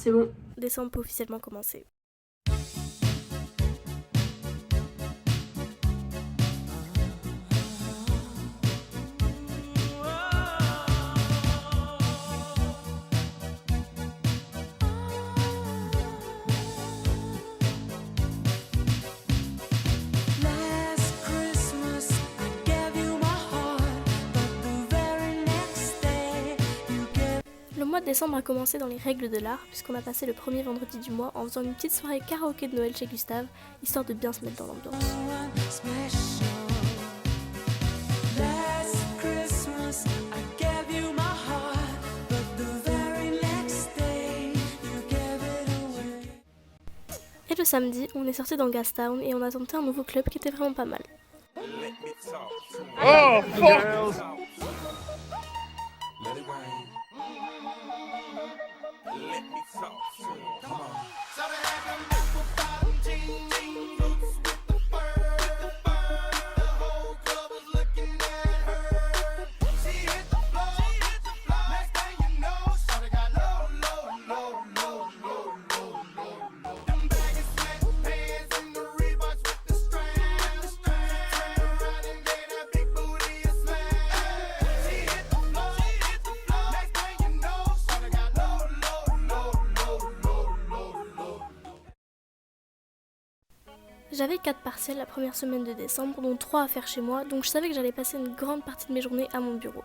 C'est bon. Décembre peut officiellement commencer. Le mois de décembre a commencé dans les règles de l'art, puisqu'on a passé le premier vendredi du mois en faisant une petite soirée karaoké de Noël chez Gustave, histoire de bien se mettre dans l'ambiance. Et le samedi, on est sorti dans Gastown et on a tenté un nouveau club qui était vraiment pas mal. Oh, fuck! J'avais 4 partiels la première semaine de décembre, dont 3 à faire chez moi, donc je savais que j'allais passer une grande partie de mes journées à mon bureau.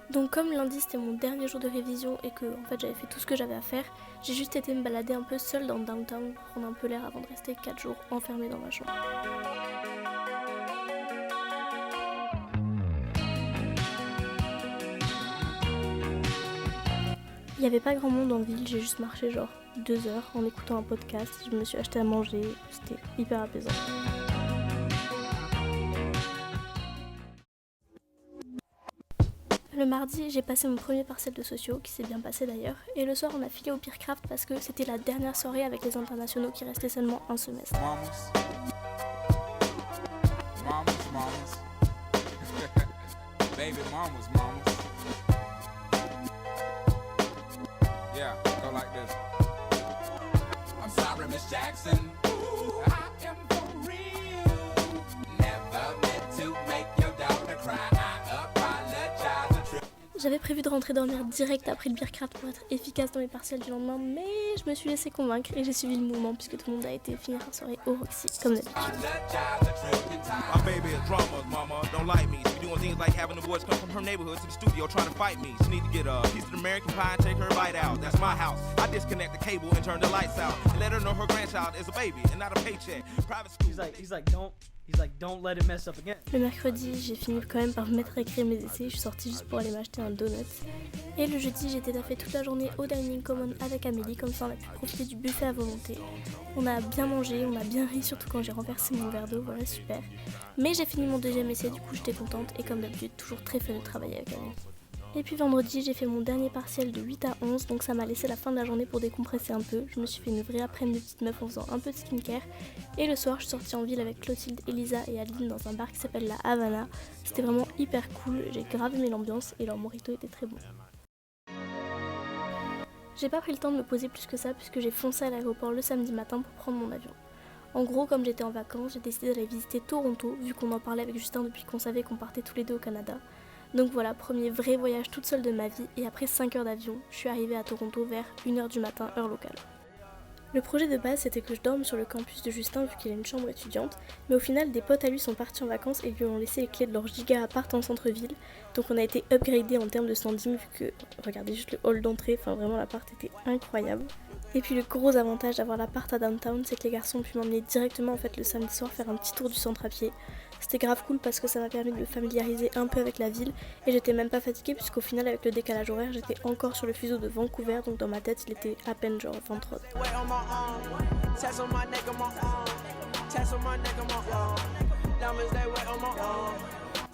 Donc comme lundi c'était mon dernier jour de révision et que en fait j'avais fait tout ce que j'avais à faire, j'ai juste été me balader un peu seule dans downtown pour prendre un peu l'air avant de rester 4 jours enfermée dans ma chambre. Il n'y avait pas grand monde en ville, j'ai juste marché genre 2 heures en écoutant un podcast, je me suis acheté à manger, c'était hyper apaisant. Le mardi, j'ai passé mon premier partiel de sociaux, qui s'est bien passé d'ailleurs, et le soir on a filé au Peercraft parce que c'était la dernière soirée avec les internationaux qui restaient seulement un semestre. Mamas. Baby mamas. Yeah, go like this. I'm sorry, Miss Jackson. Ooh, I am for real. Never meant to make your daughter cry. I apologize a trip. J'avais prévu de rentrer dormir direct après le Peercraft pour être efficace dans mes partiels du lendemain, mais je me suis laissé convaincre et j'ai suivi le mouvement puisque tout le monde a été finir la soirée au Roxy, comme d'habitude. My baby is drama, mama. Don't like me. She doing things like having the boys come from her neighborhood to the studio trying to fight me. She need to get a piece of the American pie and take her bite out. That's my house. I disconnect the cable and turn the lights out and let her know her grandchild is a baby and not a paycheck. Private school. He's like, don't let it mess up again. Le mercredi, j'ai fini quand même par me mettre à écrire mes essais, je suis sortie juste pour aller m'acheter un donut. Et le jeudi, j'étais taffée toute la journée au Dining Common avec Amélie, comme ça on a pu profiter du buffet à volonté. On a bien mangé, on a bien ri, surtout quand j'ai renversé mon verre d'eau, voilà super. Mais j'ai fini mon deuxième essai, du coup j'étais contente et comme d'habitude, toujours très fun de travailler avec Amélie. Et puis vendredi, j'ai fait mon dernier partiel de 8 à 11, donc ça m'a laissé la fin de la journée pour décompresser un peu. Je me suis fait une vraie après-midi de petite meuf en faisant un peu de skincare. Et le soir, je suis sortie en ville avec Clotilde, Elisa et Adeline dans un bar qui s'appelle la Havana. C'était vraiment hyper cool, j'ai grave aimé l'ambiance et leur mojito était très bon. J'ai pas pris le temps de me poser plus que ça puisque j'ai foncé à l'aéroport le samedi matin pour prendre mon avion. En gros, comme j'étais en vacances, j'ai décidé d'aller visiter Toronto, vu qu'on en parlait avec Justin depuis qu'on savait qu'on partait tous les deux au Canada. Donc voilà, premier vrai voyage toute seule de ma vie, et après 5 heures d'avion, je suis arrivée à Toronto vers 1h du matin, heure locale. Le projet de base, c'était que je dorme sur le campus de Justin vu qu'il a une chambre étudiante, mais au final, des potes à lui sont partis en vacances et lui ont laissé les clés de leur giga appart en centre-ville, donc on a été upgradé en termes de standing vu que, regardez juste le hall d'entrée, enfin vraiment l'appart était incroyable. Et puis le gros avantage d'avoir l'appart à downtown, c'est que les garçons ont pu m'emmener directement en fait le samedi soir faire un petit tour du centre à pied. C'était grave cool parce que ça m'a permis de me familiariser un peu avec la ville et j'étais même pas fatiguée puisqu'au final avec le décalage horaire j'étais encore sur le fuseau de Vancouver, donc dans ma tête il était à peine genre 23.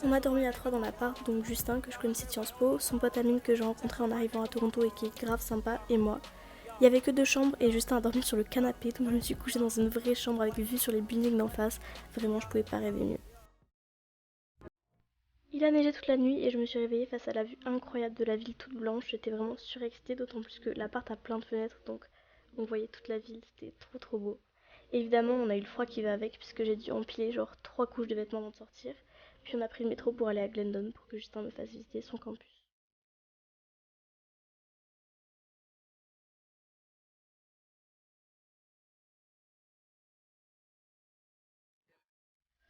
On a dormi à 3 dans l'appart, donc Justin que je connaissais de Sciences Po, son pote Amine que j'ai rencontré en arrivant à Toronto et qui est grave sympa, et moi. Il y avait que 2 chambres et Justin a dormi sur le canapé, donc je me suis couchée dans une vraie chambre avec vue sur les buildings d'en face. Vraiment, je pouvais pas rêver mieux. Il a neigé toute la nuit et je me suis réveillée face à la vue incroyable de la ville toute blanche. J'étais vraiment surexcitée, d'autant plus que l'appart a plein de fenêtres, donc on voyait toute la ville, c'était trop beau. Et évidemment, on a eu le froid qui va avec puisque j'ai dû empiler genre 3 couches de vêtements avant de sortir. Puis on a pris le métro pour aller à Glendon pour que Justin me fasse visiter son campus.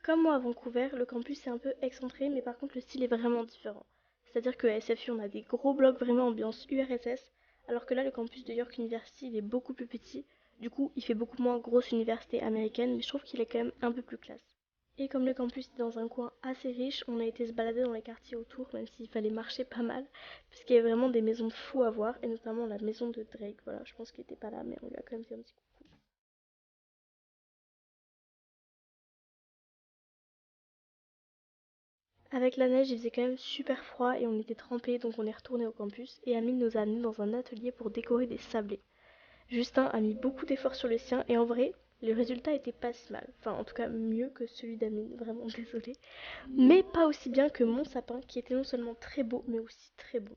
Comme moi à Vancouver, le campus est un peu excentré, mais par contre le style est vraiment différent. C'est-à-dire que à SFU on a des gros blocs vraiment ambiance URSS, alors que là le campus de York University il est beaucoup plus petit, du coup il fait beaucoup moins grosse université américaine, mais je trouve qu'il est quand même un peu plus classe. Et comme le campus est dans un coin assez riche, on a été se balader dans les quartiers autour, même s'il fallait marcher pas mal, puisqu'il y avait vraiment des maisons de fous à voir, et notamment la maison de Drake, voilà, je pense qu'il était pas là, mais on lui a quand même fait un petit coucou. Avec la neige, il faisait quand même super froid et on était trempés, donc on est retourné au campus et Amine nous a amenés dans un atelier pour décorer des sablés. Justin a mis beaucoup d'efforts sur le sien et en vrai, le résultat était pas si mal. Enfin, en tout cas, mieux que celui d'Amine, vraiment désolée. Mais pas aussi bien que mon sapin qui était non seulement très beau, mais aussi très bon.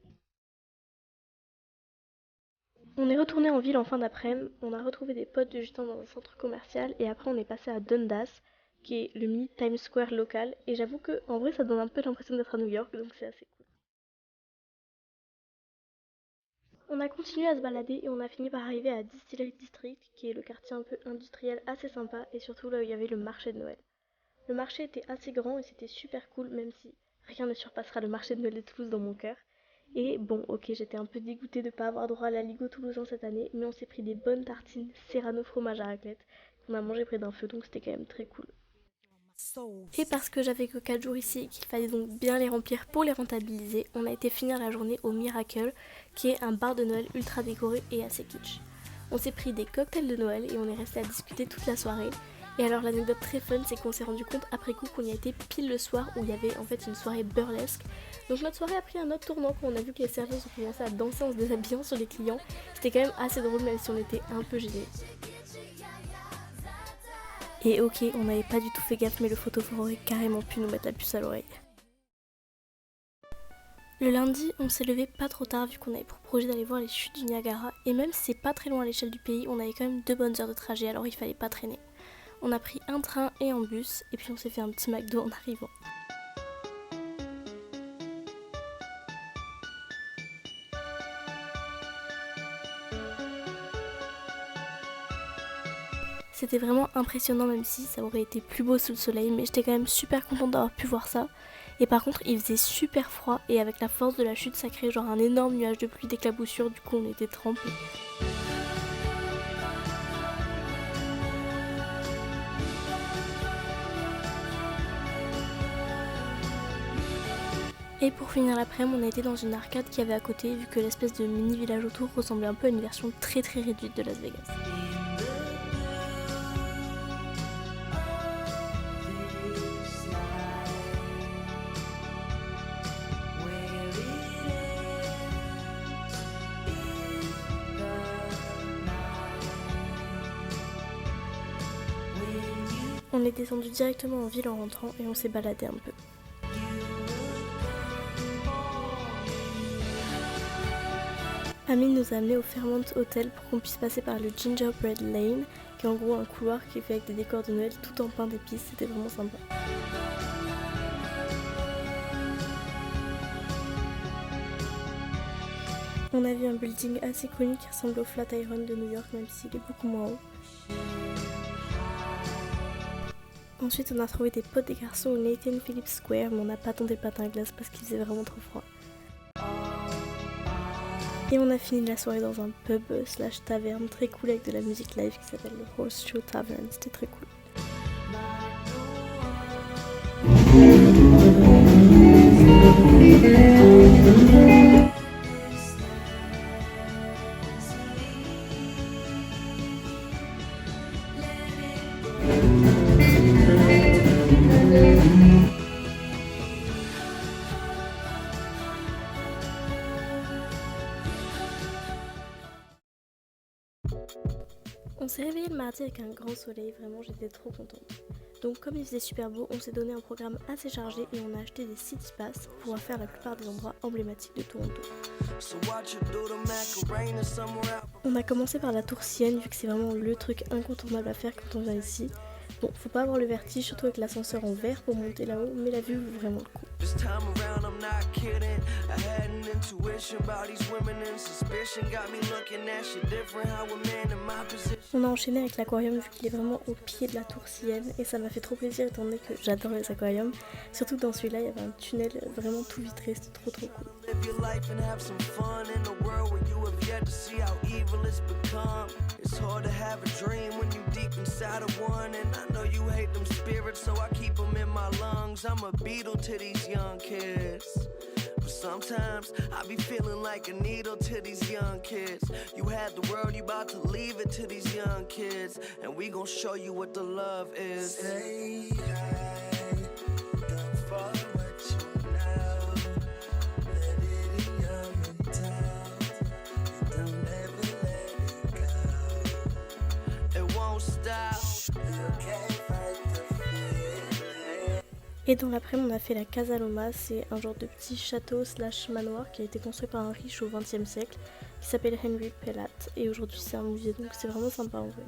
On est retourné en ville en fin d'après-midi, on a retrouvé des potes de Justin dans un centre commercial et après on est passé à Dundas, qui est le mini Times Square local, et j'avoue que en vrai ça donne un peu l'impression d'être à New York, donc c'est assez cool. On a continué à se balader et on a fini par arriver à Distillery District, qui est le quartier un peu industriel assez sympa et surtout là où il y avait le marché de Noël. Le marché était assez grand et c'était super cool, même si rien ne surpassera le marché de Noël de Toulouse dans mon cœur. Et bon, ok, j'étais un peu dégoûtée de ne pas avoir droit à la Ligo toulousain cette année, mais on s'est pris des bonnes tartines Serrano fromage à raclette qu'on a mangé près d'un feu, donc c'était quand même très cool. Et parce que j'avais que 4 jours ici et qu'il fallait donc bien les remplir pour les rentabiliser, on a été finir la journée au Miracle, qui est un bar de Noël ultra décoré et assez kitsch. On s'est pris des cocktails de Noël et on est resté à discuter toute la soirée. Et alors l'anecdote très fun, c'est qu'on s'est rendu compte après coup qu'on y a été pile le soir où il y avait en fait une soirée burlesque. Donc notre soirée a pris un autre tournant quand on a vu que les serveuses ont commencé à danser en se déshabillant sur les clients. C'était quand même assez drôle même si on était un peu gênés. Et ok, on n'avait pas du tout fait gaffe, mais le photophore aurait carrément pu nous mettre la puce à l'oreille. Le lundi, on s'est levé pas trop tard vu qu'on avait pour projet d'aller voir les chutes du Niagara. Et même si c'est pas très loin à l'échelle du pays, on avait quand même 2 bonnes heures de trajet, alors il fallait pas traîner. On a pris un train et un bus, et puis on s'est fait un petit McDo en arrivant. C'était vraiment impressionnant même si ça aurait été plus beau sous le soleil, mais j'étais quand même super contente d'avoir pu voir ça. Et par contre il faisait super froid et avec la force de la chute ça créait genre un énorme nuage de pluie d'éclaboussure, du coup on était trempés. Et pour finir l'après-midi, on a été dans une arcade qu'il y avait à côté, vu que l'espèce de mini village autour ressemblait un peu à une version très réduite de Las Vegas. On est descendu directement en ville en rentrant et on s'est baladé un peu. Amine nous a amenés au Fairmont Hotel pour qu'on puisse passer par le Gingerbread Lane, qui est en gros un couloir qui est fait avec des décors de Noël tout en pain d'épices, c'était vraiment sympa. On a vu un building assez connu qui ressemble au Flatiron de New York, même s'il est beaucoup moins haut. Ensuite, on a trouvé des potes des garçons au Nathan Phillips Square, mais on n'a pas tenté le patin à glace parce qu'il faisait vraiment trop froid. Et on a fini la soirée dans un pub / taverne très cool avec de la musique live qui s'appelle le Horseshoe Tavern, c'était très cool. On s'est réveillé le mardi avec un grand soleil, vraiment j'étais trop contente. Donc comme il faisait super beau, on s'est donné un programme assez chargé et on a acheté des city pass pour pouvoir faire la plupart des endroits emblématiques de Toronto. On a commencé par la tour Sienne vu que c'est vraiment le truc incontournable à faire quand on vient ici. Bon, faut pas avoir le vertige, surtout avec l'ascenseur en verre pour monter là-haut, mais la vue vaut vraiment le coup. On a enchaîné avec l'aquarium vu qu'il est vraiment au pied de la tour Sienne et ça m'a fait trop plaisir étant donné que j'adore les aquariums. Surtout que dans celui-là, il y avait un tunnel vraiment tout vitré, c'était trop cool. It's hard to have a dream when you deep inside of one. And I know you hate them spirits, so I keep them in my lungs. I'm a beetle to these young kids. But sometimes I be feeling like a needle to these young kids. You had the world, you about to leave it to these young kids. And we gon' show you what the love is. Stay high, don't fall what you know. Let it in your mental. Don't ever let it go. It won't stop. You can't fight the feeling. Et dans l'après-midi, on a fait la Casa Loma, c'est un genre de petit château slash manoir qui a été construit par un riche au XXe siècle qui s'appelle Henry Pellat et aujourd'hui c'est un musée donc c'est vraiment sympa en vrai.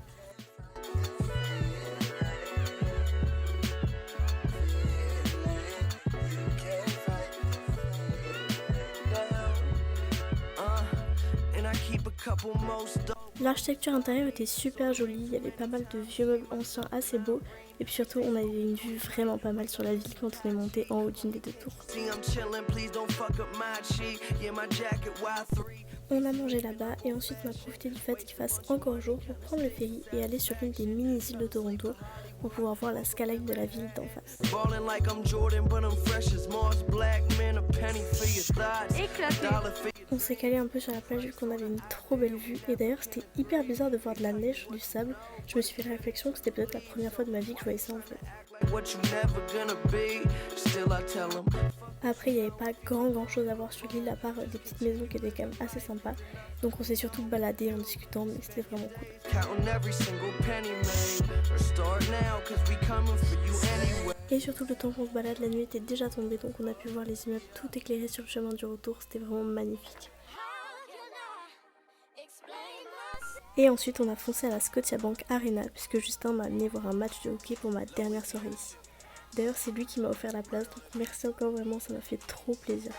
L'architecture intérieure était super jolie, il y avait pas mal de vieux meubles anciens assez beaux et puis surtout on avait une vue vraiment pas mal sur la ville quand on est monté en haut d'une des deux tours. On a mangé là-bas et ensuite on a profité du fait qu'il fasse encore jour pour prendre le ferry et aller sur l'une des mini-îles de Toronto pour pouvoir voir la skyline de la ville d'en face. On s'est calé un peu sur la plage vu qu'on avait une trop belle vue et d'ailleurs c'était hyper bizarre de voir de la neige sur du sable. Je me suis fait la réflexion que c'était peut-être la première fois de ma vie que je voyais ça en fait. Après il n'y avait pas grand chose à voir sur l'île à part des petites maisons qui étaient quand même assez sympas. Donc on s'est surtout baladé en discutant mais c'était vraiment cool. Et surtout le temps qu'on se balade, la nuit était déjà tombée donc on a pu voir les immeubles tout éclairés sur le chemin du retour, c'était vraiment magnifique. Et ensuite on a foncé à la Scotiabank Arena puisque Justin m'a amené voir un match de hockey pour ma dernière soirée ici. D'ailleurs c'est lui qui m'a offert la place donc merci encore vraiment, ça m'a fait trop plaisir.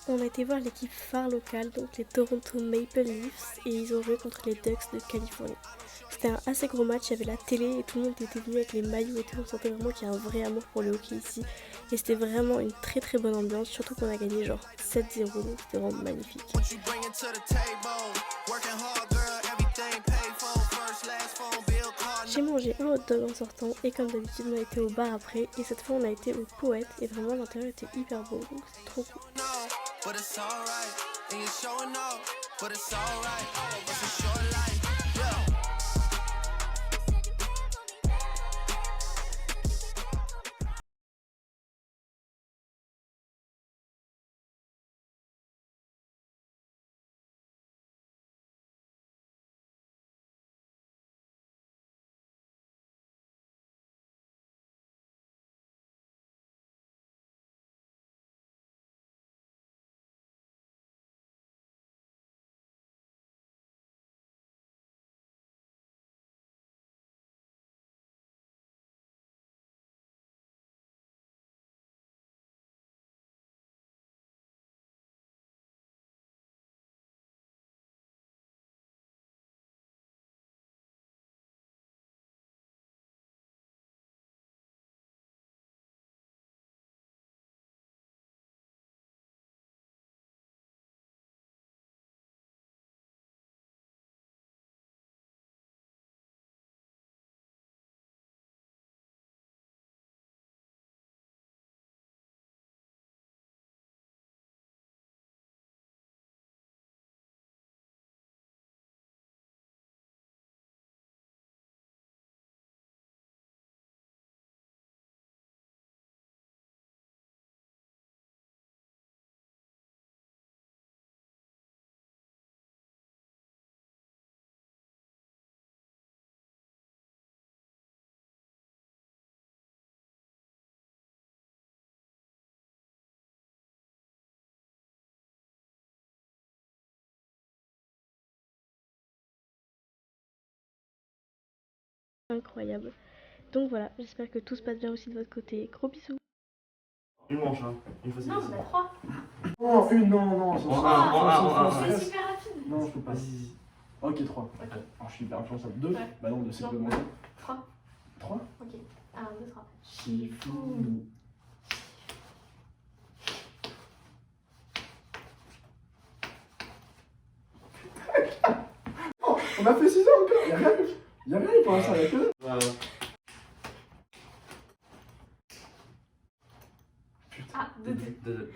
On a été voir l'équipe phare locale, donc les Toronto Maple Leafs, et ils ont joué contre les Ducks de Californie. C'était un assez gros match, il y avait la télé et tout le monde était venu avec les maillots et tout, on sentait vraiment qu'il y a un vrai amour pour le hockey ici. Et c'était vraiment une très bonne ambiance, surtout qu'on a gagné genre 7-0, donc c'était vraiment magnifique. J'ai mangé un hot dog en sortant et comme d'habitude on a été au bar après et cette fois on a été au Poète et vraiment l'intérieur était hyper beau donc c'est trop cool. But it's alright, and you're showing off, but it's alright, it's a short life. incroyable. Donc voilà, j'espère que tout se passe bien aussi de votre côté. Gros bisous. Une manche, hein. Une fois c'est Non, possible. bah 3. Oh, une, non. C'est super rapide. Non, je peux pas. Ok, 3. Ok. Alors, je suis hyper influençable. 2. Ouais. Bah non, 2 c'est Non. pas bon. 3. 3. Ok. 1, 2, 3. Shifu. Oh, on a fait 6 ans encore. Y'a rien. Y'a rien pour l'instant, y'a que. Ah, 2, 2. 2.